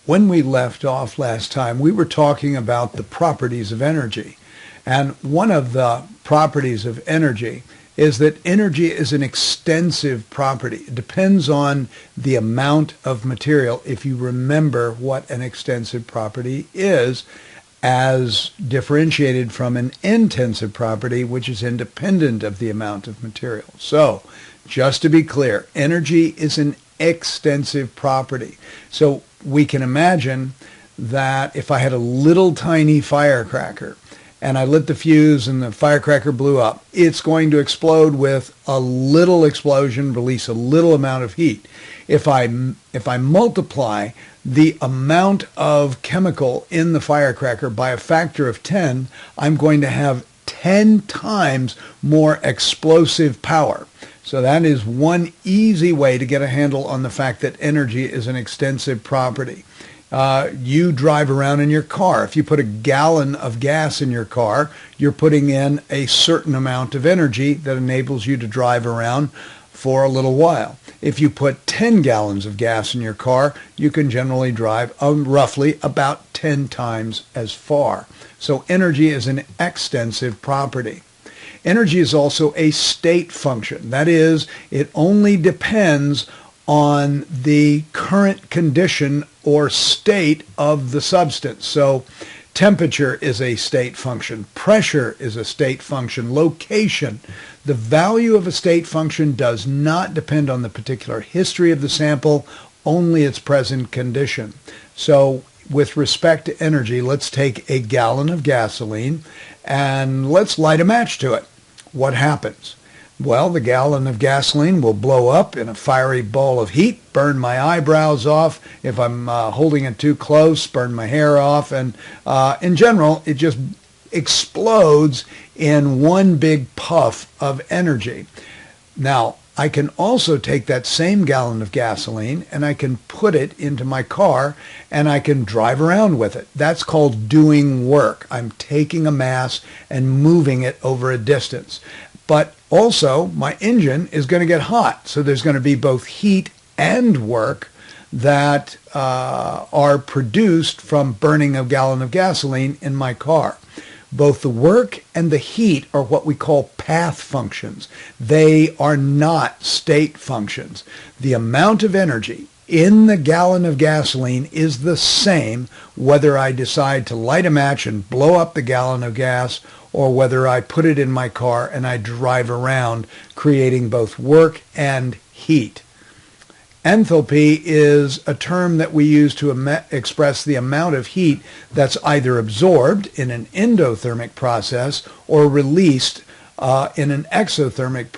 When we left off last time, we were talking about the properties of energy. And one of the properties of energy is that energy is an extensive property. It depends on the amount of material, if you remember what an extensive property is, as differentiated from an intensive property, which is independent of the amount of material. So, just to be clear, energy is an extensive property. So we can imagine that if I had a little tiny firecracker and I lit the fuse and the firecracker blew up, it's going to explode with a little explosion, release a little amount of heat. If I multiply the amount of chemical in the firecracker by a factor of 10, I'm going to have 10 times more explosive power. So that is one easy way to get a handle on the fact that energy is an extensive property. You drive around in your car. If you put a gallon of gas in your car, you're putting in a certain amount of energy that enables you to drive around for a little while. If you put 10 gallons of gas in your car, you can generally drive roughly about 10 times as far. So energy is an extensive property. Energy is also a state function. That is, it only depends on the current condition or state of the substance. So temperature is a state function. Pressure is a state function. Location. The value of a state function does not depend on the particular history of the sample, only its present condition. So with respect to energy, let's take a gallon of gasoline and let's light a match to it. What happens? Well, the gallon of gasoline will blow up in a fiery ball of heat, burn my eyebrows off. If I'm holding it too close, burn my hair off. And in general, it just explodes in one big puff of energy. Now, I can also take that same gallon of gasoline and I can put it into my car and I can drive around with it. That's called doing work. I'm taking a mass and moving it over a distance. But also, my engine is going to get hot. So there's going to be both heat and work that are produced from burning a gallon of gasoline in my car. Both the work and the heat are what we call path functions. They are not state functions. The amount of energy in the gallon of gasoline is the same whether I decide to light a match and blow up the gallon of gas or whether I put it in my car and I drive around, creating both work and heat. Enthalpy is a term that we use to express the amount of heat that's either absorbed in an endothermic process or released in an exothermic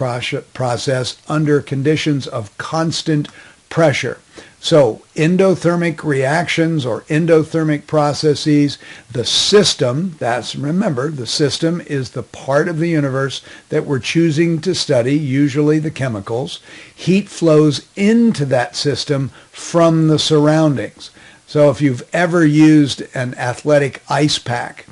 process under conditions of constant pressure. So endothermic reactions or endothermic processes, the system, remember, the system is the part of the universe that we're choosing to study, usually the chemicals. Heat flows into that system from the surroundings. So if you've ever used an athletic ice pack,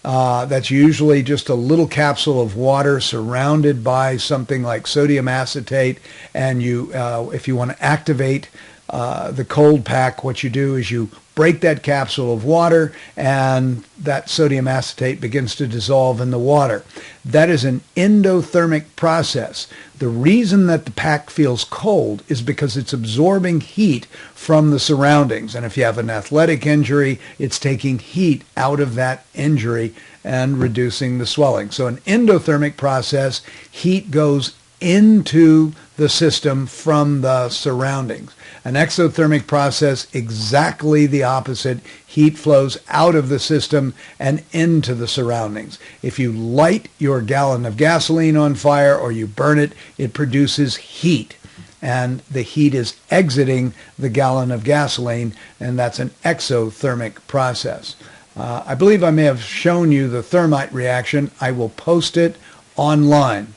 that's usually just a little capsule of water surrounded by something like sodium acetate, and if you want to activate the cold pack, what you do is you break that capsule of water and that sodium acetate begins to dissolve in the water. That is an endothermic process. The reason that the pack feels cold is because it's absorbing heat from the surroundings. And if you have an athletic injury, it's taking heat out of that injury and reducing the swelling. So an endothermic process, heat goes into the system from the surroundings. An exothermic process, exactly the opposite. Heat flows out of the system and into the surroundings. If you light your gallon of gasoline on fire or you burn it, it produces heat. And the heat is exiting the gallon of gasoline, and that's an exothermic process. I believe I may have shown you the thermite reaction. I will post it online.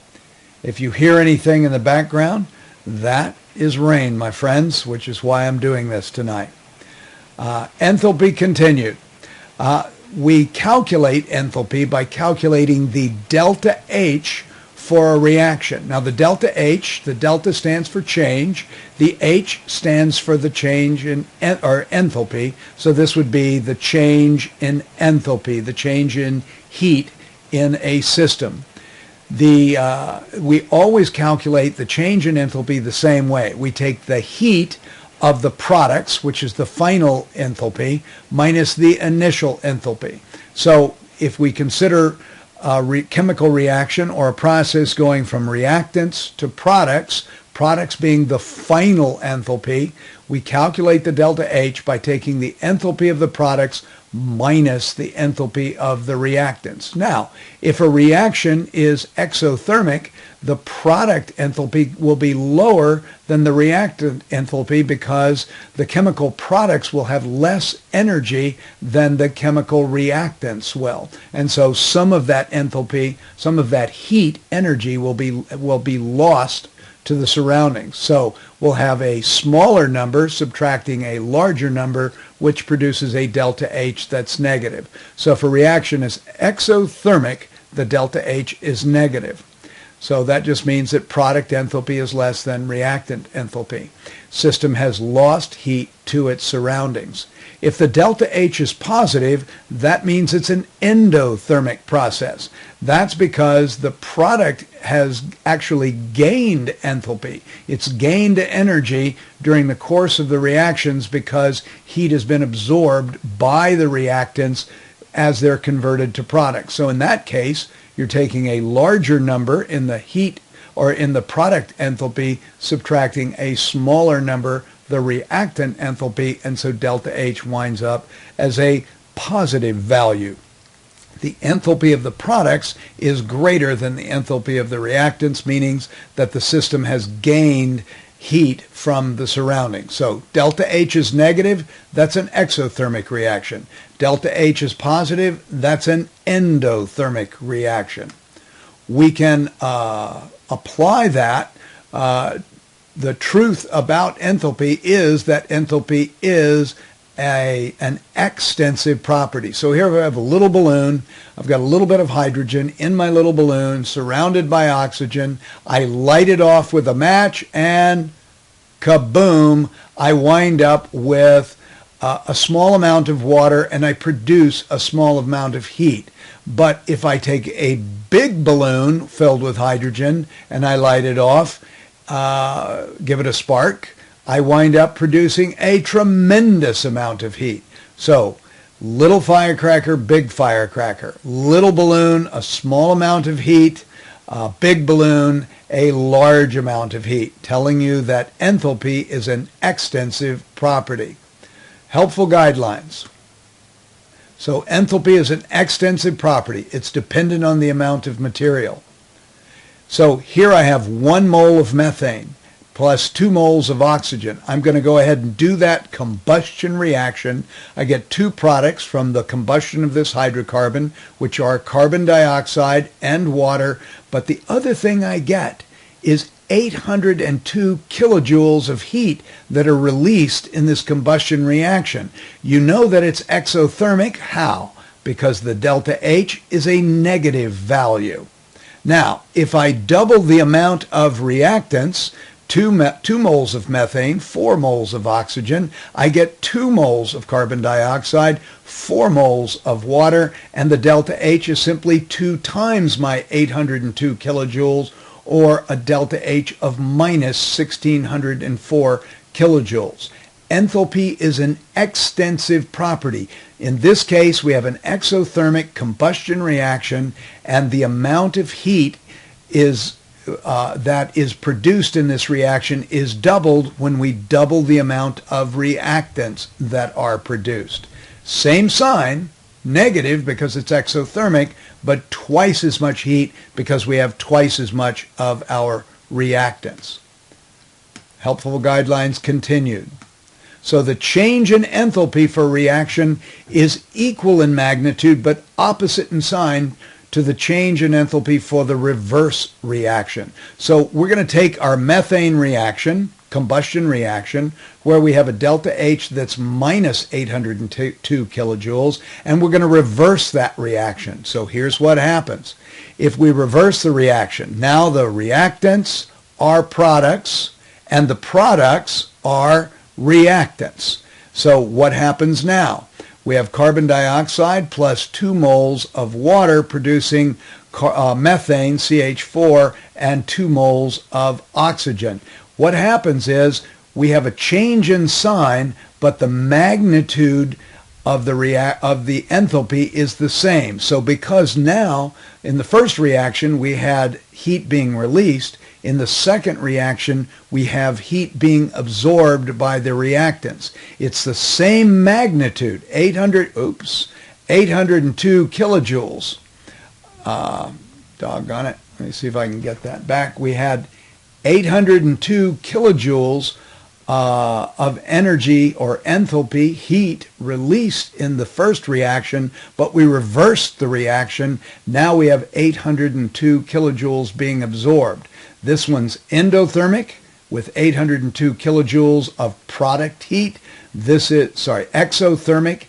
If you hear anything in the background, that is rain, my friends, which is why I'm doing this tonight. Enthalpy continued. We calculate enthalpy by calculating the delta H for a reaction. Now the delta H, the delta stands for change, the H stands for the change in enthalpy, so this would be the change in enthalpy, the change in heat in a system. We always calculate the change in enthalpy the same way. We take the heat of the products, which is the final enthalpy, minus the initial enthalpy. So if we consider a chemical reaction or a process going from reactants to products, products being the final enthalpy, we calculate the delta H by taking the enthalpy of the products minus the enthalpy of the reactants. Now, if a reaction is exothermic, the product enthalpy will be lower than the reactant enthalpy because the chemical products will have less energy than the chemical reactants will. And so some of that enthalpy, some of that heat energy will be lost to the surroundings. So we'll have a smaller number subtracting a larger number, which produces a delta H that's negative. So if a reaction is exothermic, the delta H is negative. So that just means that product enthalpy is less than reactant enthalpy. System has lost heat to its surroundings. If the delta H is positive, that means it's an endothermic process. That's because the product has actually gained enthalpy. It's gained energy during the course of the reactions because heat has been absorbed by the reactants as they're converted to products. So in that case, you're taking a larger number in the heat or in the product enthalpy, subtracting a smaller number, the reactant enthalpy, and so delta H winds up as a positive value. The enthalpy of the products is greater than the enthalpy of the reactants, meaning that the system has gained heat from the surroundings. So delta H is negative, that's an exothermic reaction. Delta H is positive, that's an endothermic reaction. We can apply that. The truth about enthalpy is that enthalpy is an extensive property. So here I have a little balloon. I've got a little bit of hydrogen in my little balloon surrounded by oxygen. I light it off with a match and kaboom, I wind up with a small amount of water and I produce a small amount of heat. But if I take a big balloon filled with hydrogen and I light it off, give it a spark, I wind up producing a tremendous amount of heat. So little firecracker, big firecracker. Little balloon, a small amount of heat. Big balloon, a large amount of heat, telling you that enthalpy is an extensive property. Helpful guidelines. So enthalpy is an extensive property. It's dependent on the amount of material. So here I have 1 mole of methane plus 2 moles of oxygen. I'm going to go ahead and do that combustion reaction. I get 2 products from the combustion of this hydrocarbon, which are carbon dioxide and water. But the other thing I get is 802 kilojoules of heat that are released in this combustion reaction. You know that it's exothermic. How? Because the delta H is a negative value. Now, if I double the amount of reactants, 2 moles of methane, 4 moles of oxygen, I get 2 moles of carbon dioxide, 4 moles of water, and the delta H is simply 2 times my 802 kilojoules, or a delta H of minus 1604 kilojoules. Enthalpy is an extensive property. In this case, we have an exothermic combustion reaction, and the amount of heat that is produced in this reaction is doubled when we double the amount of reactants that are produced. Same sign, negative because it's exothermic, but twice as much heat because we have twice as much of our reactants. Helpful guidelines continued. So the change in enthalpy for a reaction is equal in magnitude but opposite in sign to the change in enthalpy for the reverse reaction. So we're going to take our methane reaction, combustion reaction, where we have a delta H that's minus 802 kilojoules, and we're going to reverse that reaction. So here's what happens. If we reverse the reaction, now the reactants are products and the products are reactants. So what happens now? We have carbon dioxide plus 2 moles of water producing methane, CH4, and 2 moles of oxygen. What happens is we have a change in sign, but the magnitude of the enthalpy is the same. So because now in the first reaction we had heat being released, in the second reaction we have heat being absorbed by the reactants. It's the same magnitude, 802 kilojoules. Doggone it. Let me see if I can get that back. We had 802 kilojoules of energy or enthalpy, heat, released in the first reaction, but we reversed the reaction. Now we have 802 kilojoules being absorbed. This one's endothermic with 802 kilojoules of product heat. This is, exothermic,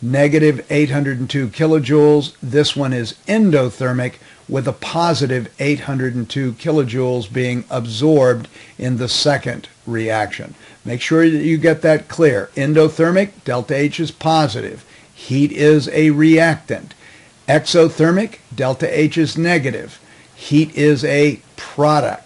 negative 802 kilojoules. This one is endothermic with a positive 802 kilojoules being absorbed in the second reaction. Make sure that you get that clear. Endothermic, delta H is positive. Heat is a reactant. Exothermic, delta H is negative. Heat is a product.